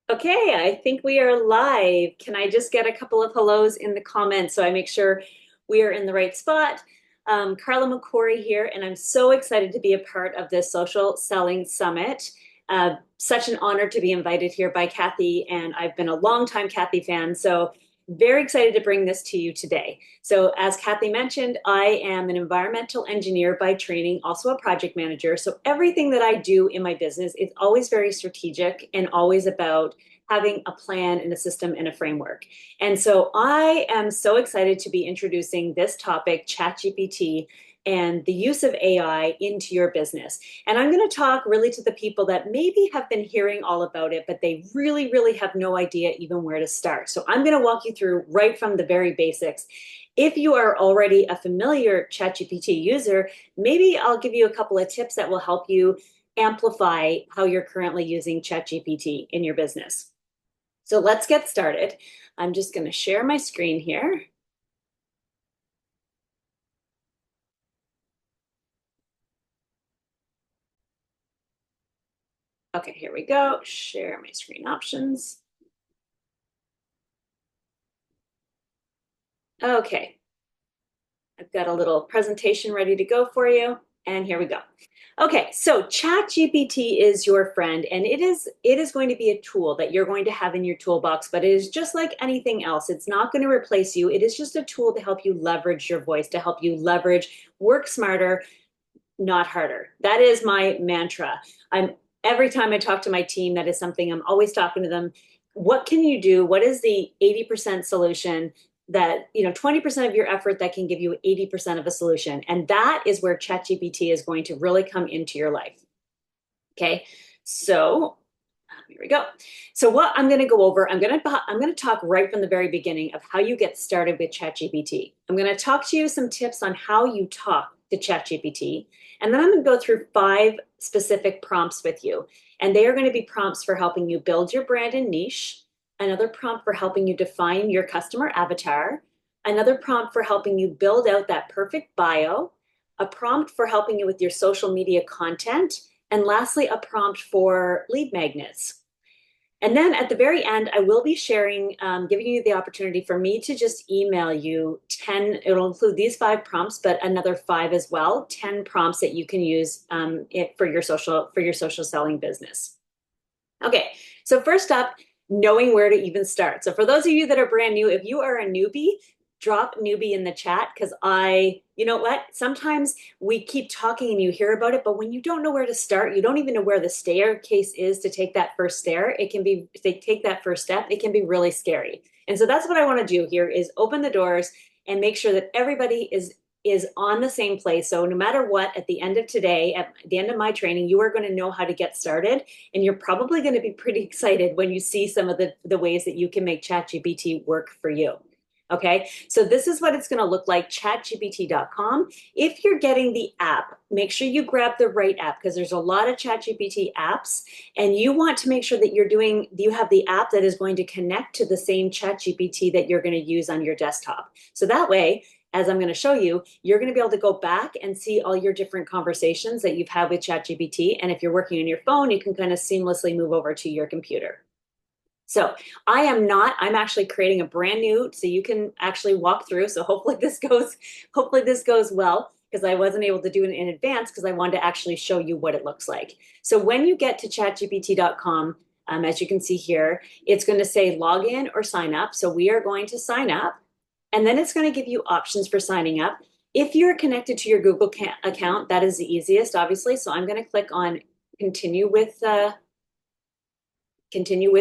Okay, I think we are live. Can I just get a couple of hellos in the comments so I make sure we are in the right spot? Carla McCory here, and I'm so excited to be a part of this social selling summit. Such an honor to be invited here by Kathy, and I've been a longtime Kathy fan, so very excited to bring this to you today. So, as Kathy mentioned, I am an environmental engineer by training, also a project manager. So, everything that I do in my business is always very strategic and always about having a plan and a system and a framework. And so, I am so excited to be introducing this topic, ChatGPT, and the use of AI into your business. And I'm going to talk really to the people that maybe have been hearing all about it, but they really, really have no idea even where to start. So I'm going to walk you through right from the very basics. If you are already a familiar ChatGPT user, maybe I'll give you a couple of tips that will help you amplify how you're currently using ChatGPT in your business. So let's get started. I'm just going to share my screen here. Okay, here we go. Share my screen options. Okay, I've got a little presentation ready to go for you, and here we go. Okay, so ChatGPT is your friend, and it is going to be a tool that you're going to have in your toolbox, but it is just like anything else. It's not going to replace you. It is just a tool to help you leverage your voice, to help you leverage, work smarter, not harder. That is my mantra. I'm every time I talk to my team, that is something I'm always talking to them. What can you do? What is the 80% solution that, 20% of your effort that can give you 80% of a solution? And that is where ChatGPT is going to really come into your life. Okay. So here we go. So what I'm going to go over, I'm going to talk right from the very beginning of how you get started with ChatGPT. I'm going to talk to you some tips on how you talk to ChatGPT, and then I'm going to go through 5 specific prompts with you. And they are going to be prompts for helping you build your brand and niche, another prompt for helping you define your customer avatar, another prompt for helping you build out that perfect bio, a prompt for helping you with your social media content, and lastly, a prompt for lead magnets. And then at the very end, I will be sharing, giving you the opportunity for me to just email you 10, it'll include these 5 prompts, but another 5 as well, 10 prompts that you can use for your social selling business. Okay, so first up, knowing where to even start. So for those of you that are brand new, if you are a newbie, drop newbie in the chat because you know what? Sometimes we keep talking and you hear about it, but when you don't know where to start, you don't even know where the staircase is to take that first stair. It can be, if they take that first step, it can be really scary. And so that's what I want to do here is open the doors and make sure that everybody is on the same place. So no matter what, at the end of today, at the end of my training, you are going to know how to get started. And you're probably going to be pretty excited when you see some of the ways that you can make ChatGPT work for you. Okay, so this is what it's going to look like, chatgpt.com. If you're getting the app, make sure you grab the right app because there's a lot of ChatGPT apps, and you want to make sure that you have the app that is going to connect to the same ChatGPT that you're going to use on your desktop. So that way, as I'm going to show you, you're going to be able to go back and see all your different conversations that you've had with ChatGPT. And if you're working on your phone, you can kind of seamlessly move over to your computer. So I'm actually creating a brand new, so you can actually walk through. So hopefully this goes well because I wasn't able to do it in advance because I wanted to actually show you what it looks like. So when you get to chatgpt.com, as you can see here, it's going to say login or sign up. So we are going to sign up, and then it's going to give you options for signing up. If you're connected to your Google account, that is the easiest, obviously. So I'm going to click on continue with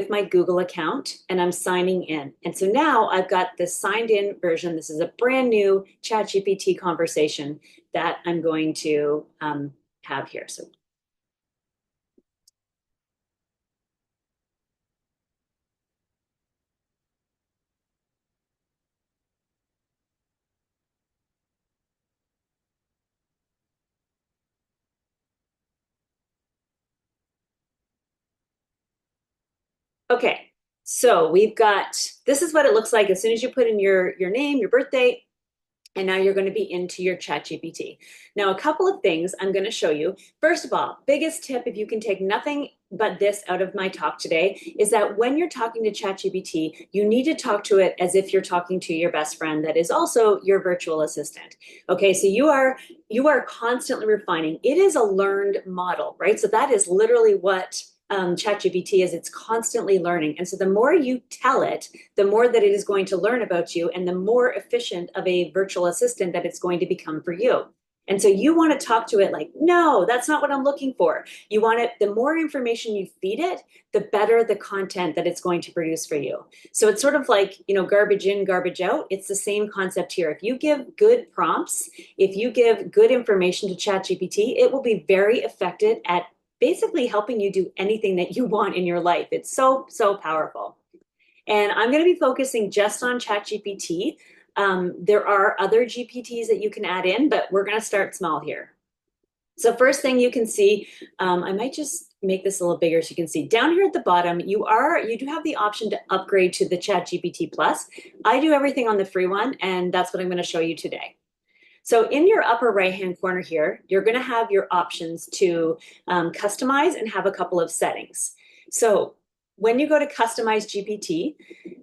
my Google account, and I'm signing in. And so now I've got this signed in version. This is a brand new ChatGPT conversation that I'm going to have here. So okay, so this is what it looks like as soon as you put in your name, your birthday, and now you're going to be into your ChatGPT. Now, a couple of things I'm going to show you. First of all, biggest tip, if you can take nothing but this out of my talk today is that when you're talking to ChatGPT, you need to talk to it as if you're talking to your best friend that is also your virtual assistant. Okay, so you are constantly refining. It is a learned model, right? So that is literally what ChatGPT is. It's constantly learning. And so the more you tell it, the more that it is going to learn about you and the more efficient of a virtual assistant that it's going to become for you. And so you want to talk to it like, no, that's not what I'm looking for. You want it, the more information you feed it, the better the content that it's going to produce for you. So it's sort of like, garbage in, garbage out. It's the same concept here. If you give good prompts, if you give good information to ChatGPT, it will be very effective at basically helping you do anything that you want in your life. It's so, so powerful. And I'm going to be focusing just on ChatGPT. There are other GPTs that you can add in, but we're going to start small here. So first thing you can see, I might just make this a little bigger so you can see. Down here at the bottom, you do have the option to upgrade to the ChatGPT Plus. I do everything on the free one, and that's what I'm going to show you today. So in your upper right-hand corner here, you're going to have your options to customize and have a couple of settings. So when you go to Customize GPT,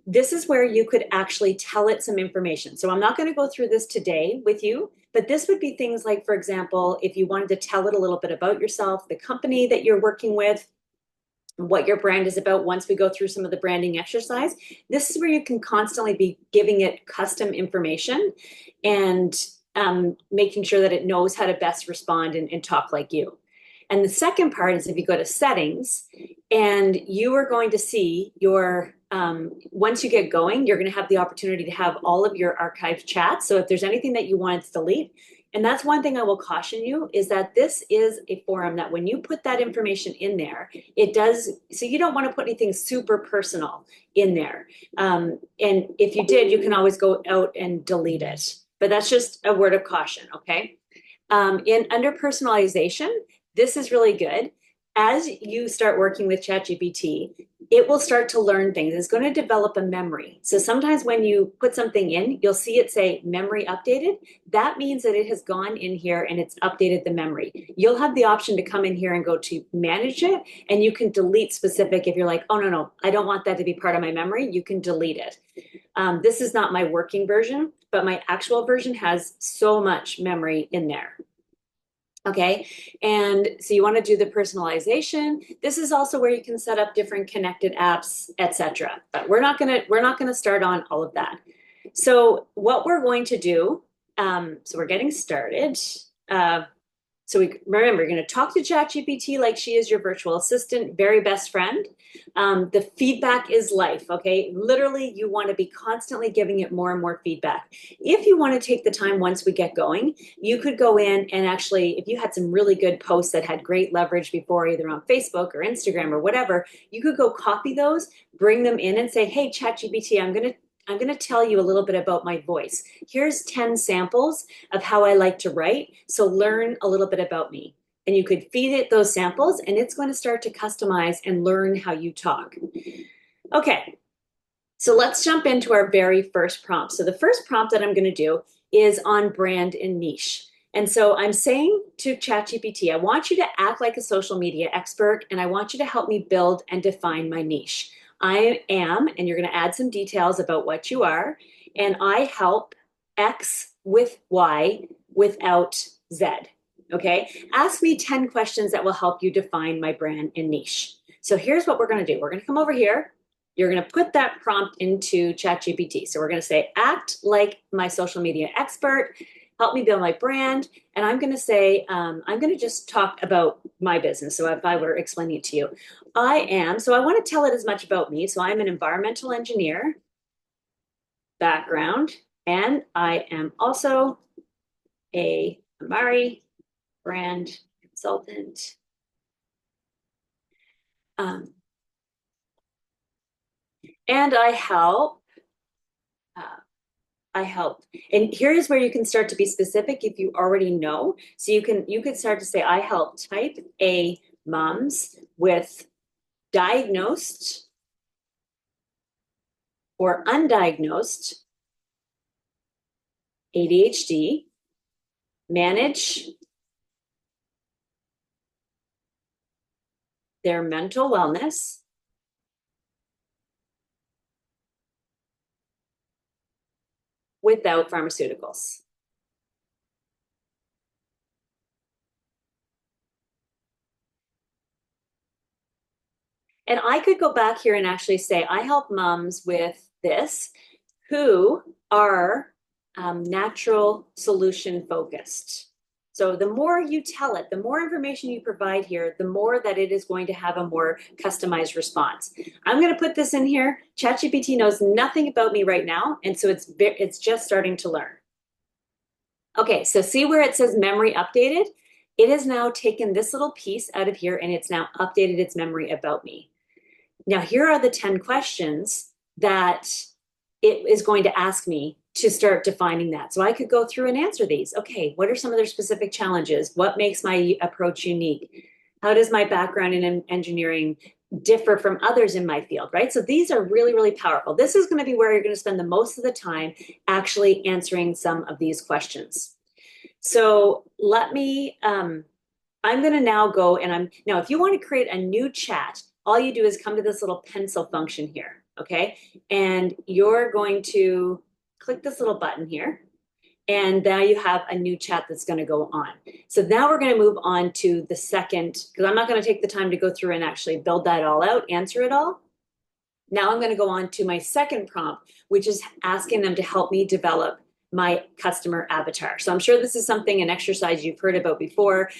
this is where you could actually tell it some information. So I'm not going to go through this today with you, but this would be things like, for example, if you wanted to tell it a little bit about yourself, the company that you're working with, what your brand is about. Once we go through some of the branding exercise, this is where you can constantly be giving it custom information and making sure that it knows how to best respond and talk like you. And the second part is if you go to settings and you are going to see your, once you get going, you're going to have the opportunity to have all of your archived chats. So if there's anything that you want to delete, and that's one thing I will caution you is that this is a forum that when you put that information in there, it does, so you don't want to put anything super personal in there. And if you did, you can always go out and delete it. But that's just a word of caution, okay? Under personalization, this is really good. As you start working with ChatGPT, it will start to learn things. It's going to develop a memory. So sometimes when you put something in, you'll see it say memory updated. That means that it has gone in here and it's updated the memory. You'll have the option to come in here and go to manage it, and you can delete specific. If you're like, oh, no, I don't want that to be part of my memory, you can delete it. This is not my working version, but my actual version has so much memory in there. Okay, and so you want to do the personalization. This is also where you can set up different connected apps, etc. But we're not gonna start on all of that. So what we're going to do, so we're getting started. So remember, you're going to talk to ChatGPT like she is your virtual assistant, very best friend. The feedback is life, okay? Literally, you want to be constantly giving it more and more feedback. If you want to take the time once we get going, you could go in and actually, if you had some really good posts that had great leverage before, either on Facebook or Instagram or whatever, you could go copy those, bring them in and say, hey, ChatGPT, I'm going to tell you a little bit about my voice. Here's 10 samples of how I like to write. So learn a little bit about me. And you could feed it those samples and it's going to start to customize and learn how you talk. Okay, so let's jump into our very first prompt. So the first prompt that I'm going to do is on brand and niche. And so I'm saying to ChatGPT, I want you to act like a social media expert and I want you to help me build and define my niche. I am, and you're going to add some details about what you are, and I help X with Y without Z. Okay? Ask me 10 questions that will help you define my brand and niche. So here's what we're going to do. We're going to come over here. You're going to put that prompt into ChatGPT. So we're going to say, act like my social media expert, help me build my brand. And I'm going to say, I'm going to just talk about my business. So if I were explaining it to you, so I want to tell it as much about me. So I'm an environmental engineer background, and I am also a Amari brand consultant. And I help. And here's where you can start to be specific if you already know. So you could start to say, I help type A moms with diagnosed or undiagnosed ADHD, manage their mental wellness without pharmaceuticals. And I could go back here and actually say, I help moms with this who are natural solution focused. So the more you tell it, the more information you provide here, the more that it is going to have a more customized response. I'm going to put this in here. ChatGPT knows nothing about me right now, and so it's just starting to learn. Okay, so see where it says memory updated? It has now taken this little piece out of here and it's now updated its memory about me. Now, here are the 10 questions that it is going to ask me to start defining that. So I could go through and answer these. Okay, what are some of their specific challenges? What makes my approach unique? How does my background in engineering differ from others in my field, right? So these are really, really powerful. This is going to be where you're going to spend the most of the time actually answering some of these questions. So let me, I'm going to now go and now if you want to create a new chat, all you do is come to this little pencil function here, okay? And you're going to click this little button here. And now you have a new chat that's going to go on. So now we're going to move on to the second, because I'm not going to take the time to go through and actually build that all out, answer it all. Now I'm going to go on to my second prompt, which is asking them to help me develop my customer avatar. So I'm sure this is something, an exercise you've heard about before.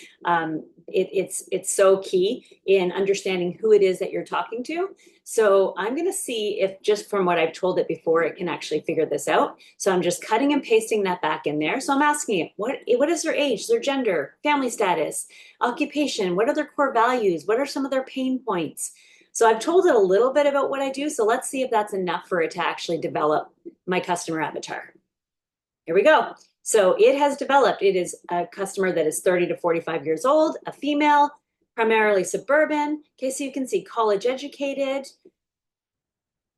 It's so key in understanding who it is that you're talking to. So I'm going to see if just from what I've told it before, it can actually figure this out. So I'm just cutting and pasting that back in there. So I'm asking it, what is their age, their gender, family status, occupation, what are their core values, what are some of their pain points? So I've told it a little bit about what I do. So let's see if that's enough for it to actually develop my customer avatar. Here we go. So it has developed. It is a customer that is 30 to 45 years old, a female, primarily suburban. Okay, so you can see college educated.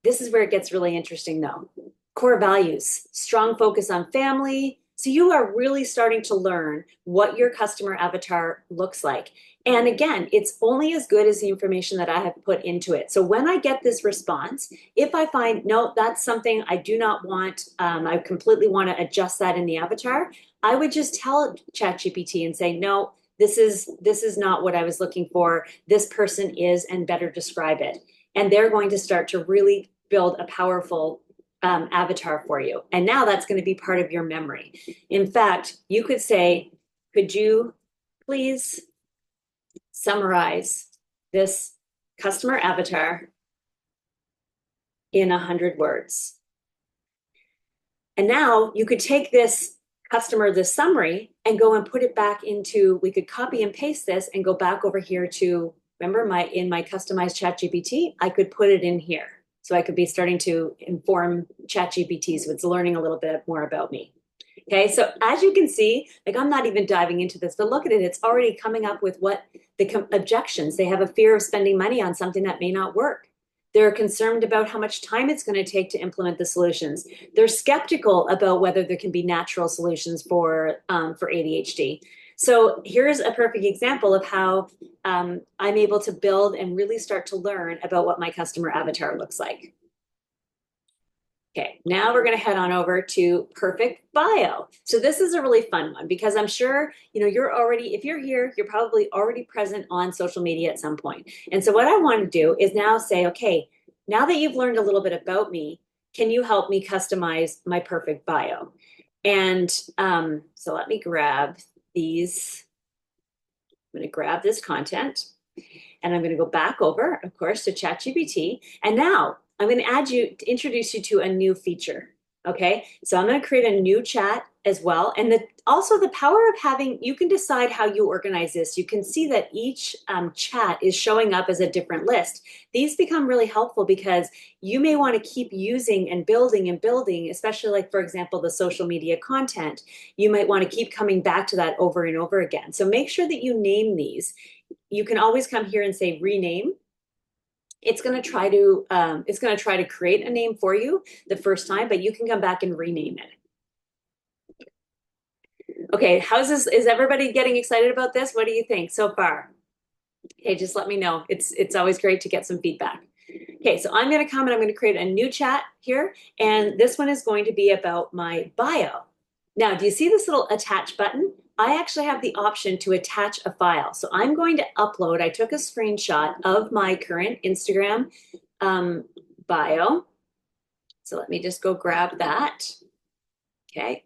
This is where it gets really interesting though. Core values, strong focus on family. So you are really starting to learn what your customer avatar looks like. And again, it's only as good as the information that I have put into it. So when I get this response, if I find, no, that's something I do not want, I completely want to adjust that in the avatar, I would just tell ChatGPT and say, no, this is not what I was looking for. This person is, and better describe it. And they're going to start to really build a powerful avatar for you. And now that's going to be part of your memory. In fact, you could say, could you please summarize this customer avatar in 100 words? And now you could take this customer, this summary, and go and put it back into, we could copy and paste this and go back over here to, remember in my customized ChatGPT, I could put it in here. So I could be starting to inform ChatGPT, so it's learning a little bit more about me. Okay, so as you can see, like I'm not even diving into this, but look at it. It's already coming up with what the objections. They have a fear of spending money on something that may not work. They're concerned about how much time it's going to take to implement the solutions. They're skeptical about whether there can be natural solutions for ADHD. So here's a perfect example of how I'm able to build and really start to learn about what my customer avatar looks like. Okay, now we're going to head on over to perfect bio. So this is a really fun one because I'm sure, you're already, if you're here, you're probably already present on social media at some point. And so what I want to do is now say, okay, now that you've learned a little bit about me, can you help me customize my perfect bio? And so let me grab these. I'm going to grab this content and I'm going to go back over, of course, to ChatGPT. And now I'm going to introduce you to a new feature. Okay, so I'm going to create a new chat as well. And also the power of having, you can decide how you organize this. You can see that each chat is showing up as a different list. These become really helpful because you may want to keep using and building, especially like, for example, the social media content. You might want to keep coming back to that over and over again. So make sure that you name these. You can always come here and say rename. It's going to try to create a name for you the first time, but you can come back and rename it. Okay, how's this? Is everybody getting excited about this? What do you think so far? Okay, just let me know. It's always great to get some feedback. Okay, so I'm going to come and I'm going to create a new chat here, and this one is going to be about my bio. Now, do you see this little attach button? I actually have the option to attach a file. So I'm going to upload, I took a screenshot of my current Instagram bio. So let me just go grab that. Okay.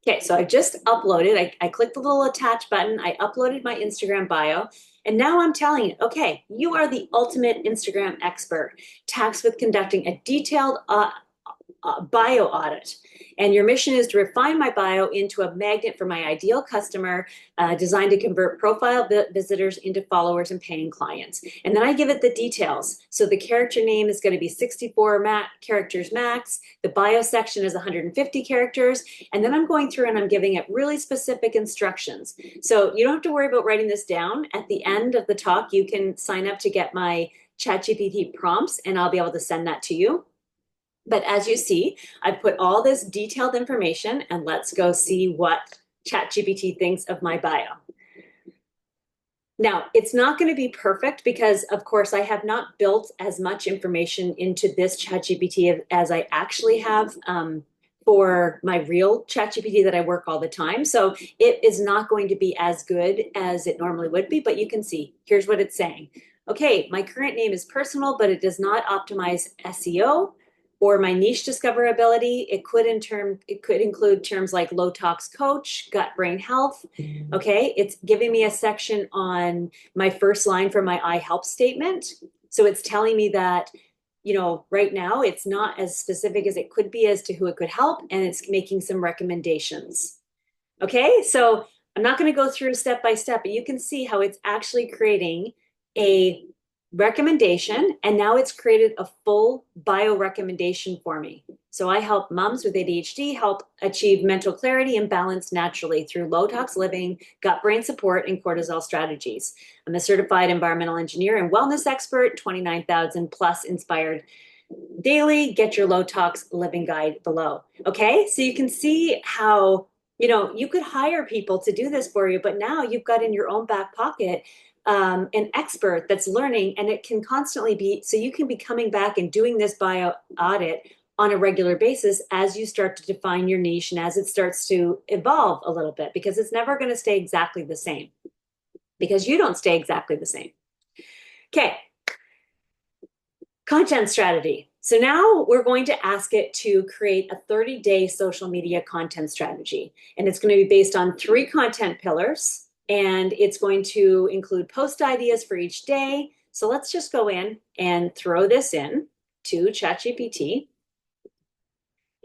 Okay, so I just uploaded, I clicked the little attach button, I uploaded my Instagram bio, and now I'm telling it, okay, you are the ultimate Instagram expert, tasked with conducting a detailed bio audit. And your mission is to refine my bio into a magnet for my ideal customer, designed to convert profile visitors into followers and paying clients. And then I give it the details. So the character name is going to be 64 characters max. The bio section is 150 characters. And then I'm going through and I'm giving it really specific instructions. So you don't have to worry about writing this down. At the end of the talk, you can sign up to get my ChatGPT prompts, and I'll be able to send that to you. But as you see, I've put all this detailed information, and let's go see what ChatGPT thinks of my bio. Now, it's not going to be perfect because, of course, I have not built as much information into this ChatGPT as I actually have for my real ChatGPT that I work all the time. So it is not going to be as good as it normally would be, but you can see, here's what it's saying. Okay, my current name is personal, but it does not optimize SEO or my niche discoverability. It could include terms like low tox coach, gut brain health. Okay, it's giving me a section on my first line for my I help statement. So it's telling me that, right now it's not as specific as it could be as to who it could help, and it's making some recommendations. Okay, so I'm not going to go through step by step, but you can see how it's actually creating a recommendation, and now it's created a full bio recommendation for me. So I help moms with ADHD help achieve mental clarity and balance naturally through low tox living, gut brain support, and cortisol strategies. I'm a certified environmental engineer and wellness expert, 29,000 plus inspired daily. Get your low tox living guide below. Okay, so you can see how you could hire people to do this for you, but now you've got in your own back pocket an expert that's learning, and it can constantly be, so you can be coming back and doing this bio audit on a regular basis as you start to define your niche and as it starts to evolve a little bit, because it's never going to stay exactly the same, because you don't stay exactly the same. Okay, content strategy. So now we're going to ask it to create a 30-day social media content strategy, and it's going to be based on 3 content pillars. And it's going to include post ideas for each day. So let's just go in and throw this in to ChatGPT.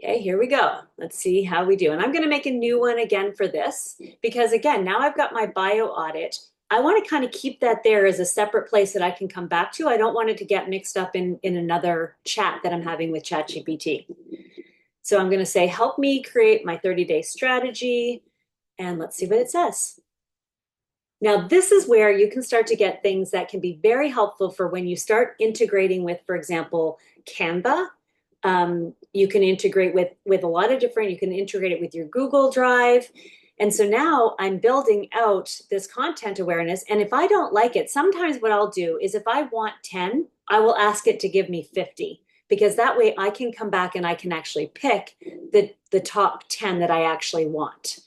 Okay, here we go. Let's see how we do. And I'm going to make a new one again for this, because again, now I've got my bio audit. I want to kind of keep that there as a separate place that I can come back to. I don't want it to get mixed up in another chat that I'm having with ChatGPT. So I'm going to say, help me create my 30-day strategy. And let's see what it says. Now, this is where you can start to get things that can be very helpful for when you start integrating with, for example, Canva. You can integrate with a lot of different, you can integrate it with your Google Drive. And so now I'm building out this content awareness. And if I don't like it, sometimes what I'll do is if I want 10, I will ask it to give me 50, because that way I can come back and I can actually pick the top 10 that I actually want.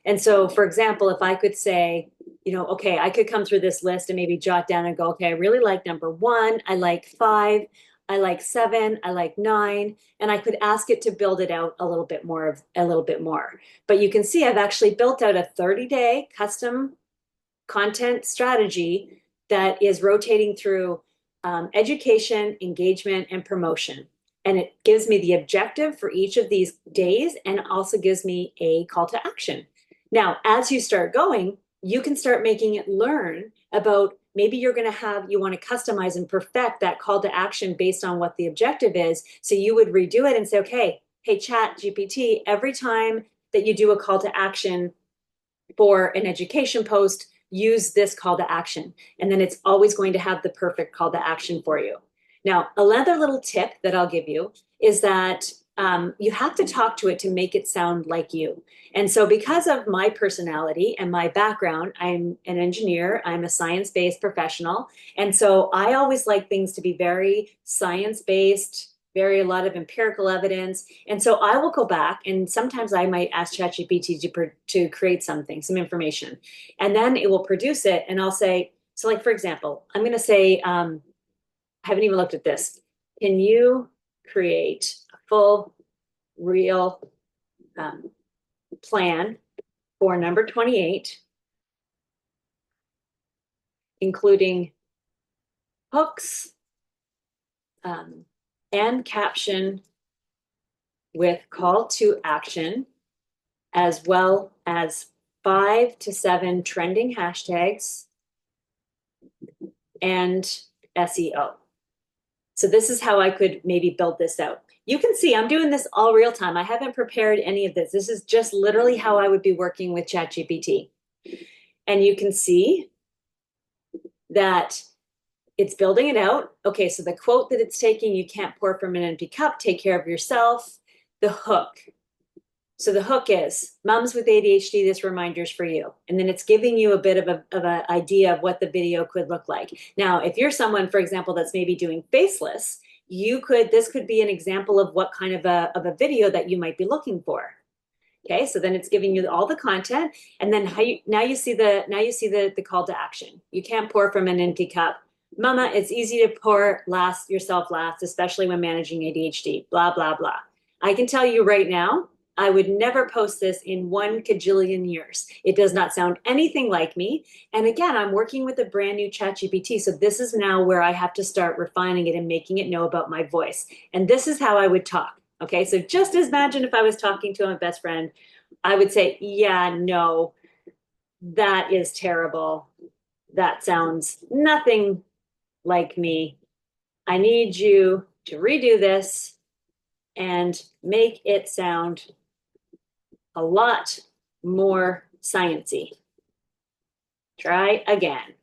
And so, for example, if I could say, okay, I could come through this list and maybe jot down and go, okay, I really like number 1, I like 5, I like 7, I like 9, and I could ask it to build it out a little bit more. But you can see I've actually built out a 30-day custom content strategy that is rotating through education, engagement, and promotion. And it gives me the objective for each of these days, and also gives me a call to action. Now, as you start going, you can start making it learn about, maybe you want to customize and perfect that call to action based on what the objective is. So you would redo it and say, okay, hey, ChatGPT, every time that you do a call to action for an education post, use this call to action. And then it's always going to have the perfect call to action for you. Now, another little tip that I'll give you is that you have to talk to it to make it sound like you. And so, because of my personality and my background, I'm an engineer, I'm a science based professional. And so, I always like things to be very science based, very a lot of empirical evidence. And so, I will go back and sometimes I might ask ChatGPT to create something, some information, and then it will produce it. And I'll say, so, like, for example, I'm going to say, I haven't even looked at this. Can you create a full, real plan for number 28, including hooks and caption with call to action, as well as 5 to 7 trending hashtags and SEO. So this is how I could maybe build this out. You can see I'm doing this all real time. I haven't prepared any of this. This is just literally how I would be working with ChatGPT. And you can see that it's building it out. Okay, so the quote that it's taking, you can't pour from an empty cup, take care of yourself. The hook. So the hook is, moms with ADHD, this reminder's for you. And then it's giving you a bit of an idea of what the video could look like. Now, if you're someone, for example, that's maybe doing faceless, this could be an example of what kind of a video that you might be looking for. Okay, so then it's giving you all the content, and then now you see the call to action. You can't pour from an empty cup. Mama, it's easy to pour yourself last, especially when managing ADHD, blah, blah, blah. I can tell you right now, I would never post this in 1 kajillion years. It does not sound anything like me. And again, I'm working with a brand new ChatGPT. So this is now where I have to start refining it and making it know about my voice. And this is how I would talk. Okay, so just imagine if I was talking to my best friend, I would say, yeah, no, that is terrible. That sounds nothing like me. I need you to redo this and make it sound a lot more sciencey. Try again.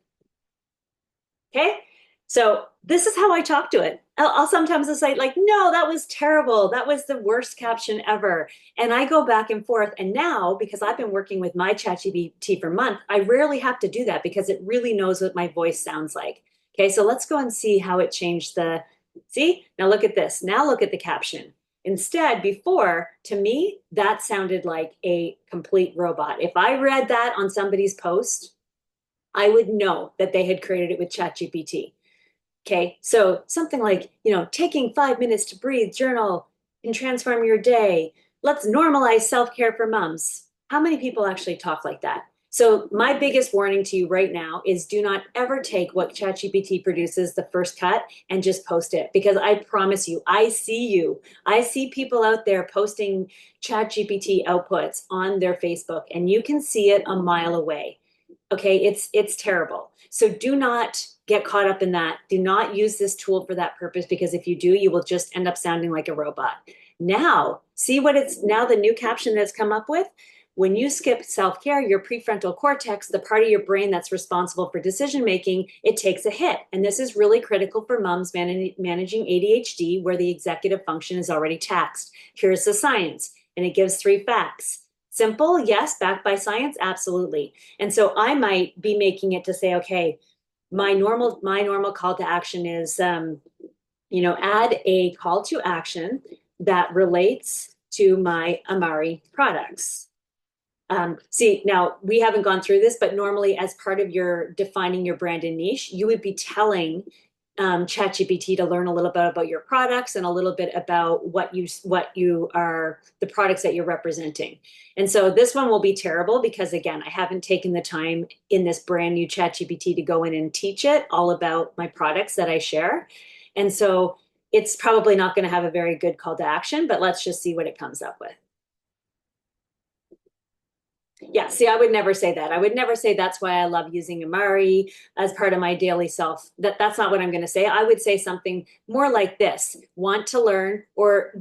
Okay, so this is how I talk to it. I'll sometimes say like, no, that was terrible. That was the worst caption ever. And I go back and forth. And now, because I've been working with my ChatGPT for months, I rarely have to do that because it really knows what my voice sounds like. Okay, so let's go and see how it changed see, now look at this. Now look at the caption. Instead, before, to me, that sounded like a complete robot. If I read that on somebody's post, I would know that they had created it with ChatGPT. Okay, so something like, taking 5 minutes to breathe, journal, can transform your day. Let's normalize self-care for moms. How many people actually talk like that? So my biggest warning to you right now is do not ever take what ChatGPT produces, the first cut, and just post it. Because I promise you. I see people out there posting ChatGPT outputs on their Facebook, and you can see it a mile away. Okay, it's terrible. So do not get caught up in that. Do not use this tool for that purpose, because if you do, you will just end up sounding like a robot. Now, see now the new caption that's come up with? When you skip self-care, your prefrontal cortex, the part of your brain that's responsible for decision-making, it takes a hit. And this is really critical for moms managing ADHD, where the executive function is already taxed. Here's the science, and it gives 3 facts. Simple, yes. Backed by science, absolutely. And so I might be making it to say, okay, my normal call to action is, add a call to action that relates to my Amari products. See, now we haven't gone through this, but normally as part of your defining your brand and niche, you would be telling ChatGPT to learn a little bit about your products and a little bit about what you are, the products that you're representing. And so this one will be terrible because, again, I haven't taken the time in this brand new ChatGPT to go in and teach it all about my products that I share. And so it's probably not going to have a very good call to action, but let's just see what it comes up with. Yeah, see, I would never say that. I would never say that's why I love using Amari as part of my daily self. That's not what I'm going to say. I would say something more like this: want to learn, or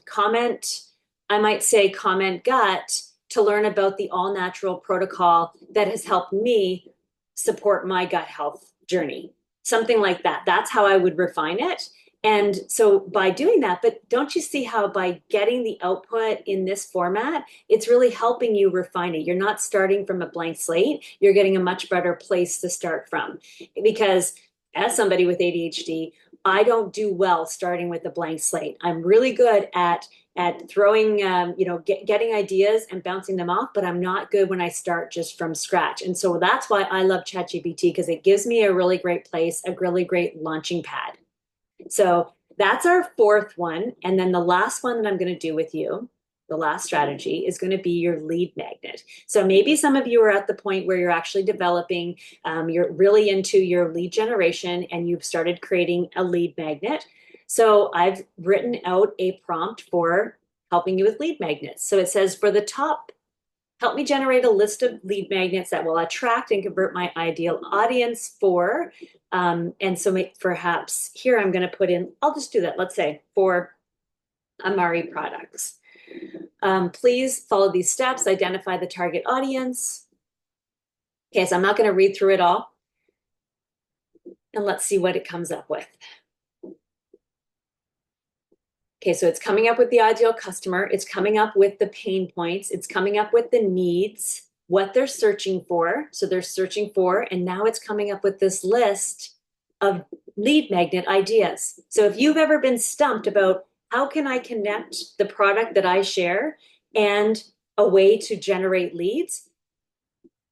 comment. I might say comment gut to learn about the all natural protocol that has helped me support my gut health journey. Something like that. That's how I would refine it. And so by doing that, but don't you see how by getting the output in this format, it's really helping you refine it. You're not starting from a blank slate. You're getting a much better place to start from. Because as somebody with ADHD, I don't do well starting with a blank slate. I'm really good at throwing, getting ideas and bouncing them off, but I'm not good when I start just from scratch. And so that's why I love ChatGPT, because it gives me a really great place, a really great launching pad. So that's our fourth one. And then the last one that I'm going to do with you, the last strategy, is going to be your lead magnet. So maybe some of you are at the point where you're actually developing, you're really into your lead generation and you've started creating a lead magnet. So I've written out a prompt for helping you with lead magnets. So it says, for the top, help me generate a list of lead magnets that will attract and convert my ideal audience for. And so perhaps here I'm going to put in, I'll just do that. Let's say for Amari products. Please follow these steps, identify the target audience. Okay, so I'm not going to read through it all. And let's see what it comes up with. Okay, so it's coming up with the ideal customer. It's coming up with the pain points. It's coming up with the needs, what they're searching for. So they're searching for, and now it's coming up with this list of lead magnet ideas. So if you've ever been stumped about how can I connect the product that I share and a way to generate leads,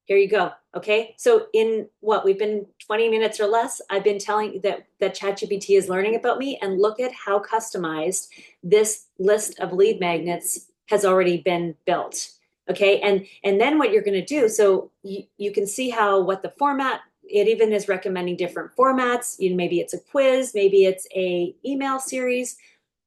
here you go. Okay. So in what we've been 20 minutes or less, I've been telling you that ChatGPT is learning about me, and look at how customized this list of lead magnets has already been built. Okay. And then what you're going to do, so you can see how what the format, it even is recommending different formats. Maybe it's a quiz, maybe it's a email series,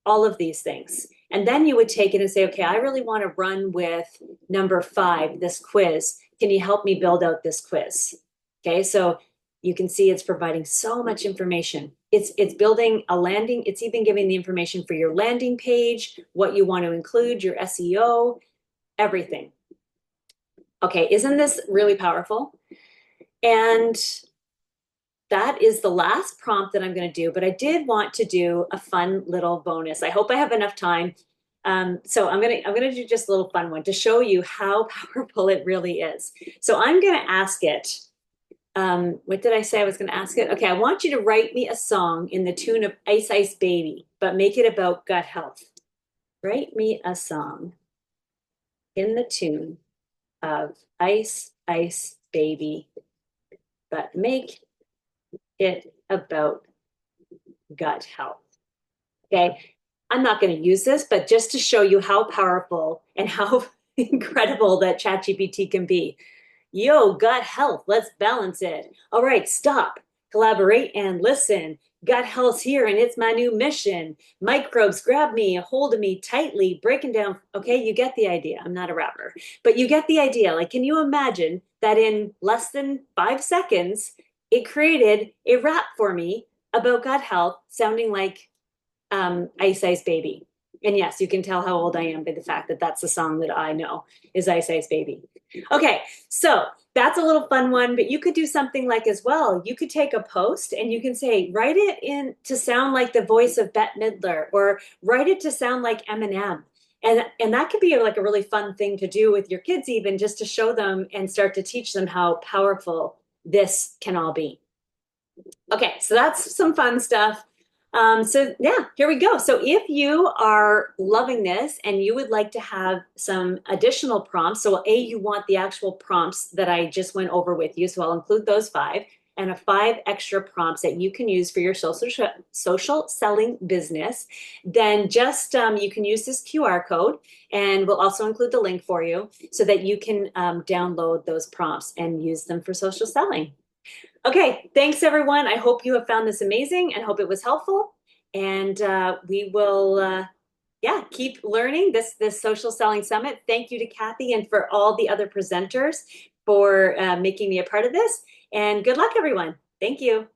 all of these things. And then you would take it and say, okay, I really want to run with number 5, this quiz. Can you help me build out this quiz? Okay, so you can see it's providing so much information. It's building a landing. It's even giving the information for your landing page, what you want to include, your SEO, everything. Okay, isn't this really powerful? And that is the last prompt that I'm going to do, but I did want to do a fun little bonus. I hope I have enough time. So I'm gonna do just a little fun one to show you how powerful it really is. So I'm gonna ask it. What did I say I was gonna ask it? Okay, I want you to write me a song in the tune of Ice Ice Baby, but make it about gut health. Write me a song in the tune of Ice Ice Baby, but make it about gut health. Okay, I'm not going to use this, but just to show you how powerful and how incredible that ChatGPT can be. Yo, gut health, let's balance it. All right, stop, collaborate, and listen. Gut health's here, and it's my new mission. Microbes grab me, hold of me tightly, breaking down. Okay, you get the idea. I'm not a rapper, but you get the idea. Like, can you imagine that in less than 5 seconds, it created a rap for me about gut health, sounding like Ice Ice Baby. And yes, you can tell how old I am by the fact that that's the song that I know is Ice Ice Baby. Okay, so that's a little fun one, but you could do something like as well. You could take a post and you can say, write it in to sound like the voice of Bette Midler, or write it to sound like Eminem. And that could be like a really fun thing to do with your kids, even just to show them and start to teach them how powerful this can all be. Okay, so that's some fun stuff. So yeah, here we go. So if you are loving this and you would like to have some additional prompts, so you want the actual prompts that I just went over with you. So I'll include those 5 and 5 extra prompts that you can use for your social selling business. Then just you can use this QR code, and we'll also include the link for you so that you can download those prompts and use them for social selling. Okay, thanks everyone. I hope you have found this amazing and hope it was helpful. And we will, keep learning this Social Selling Summit. Thank you to Kathy and for all the other presenters for making me a part of this. And good luck, everyone. Thank you.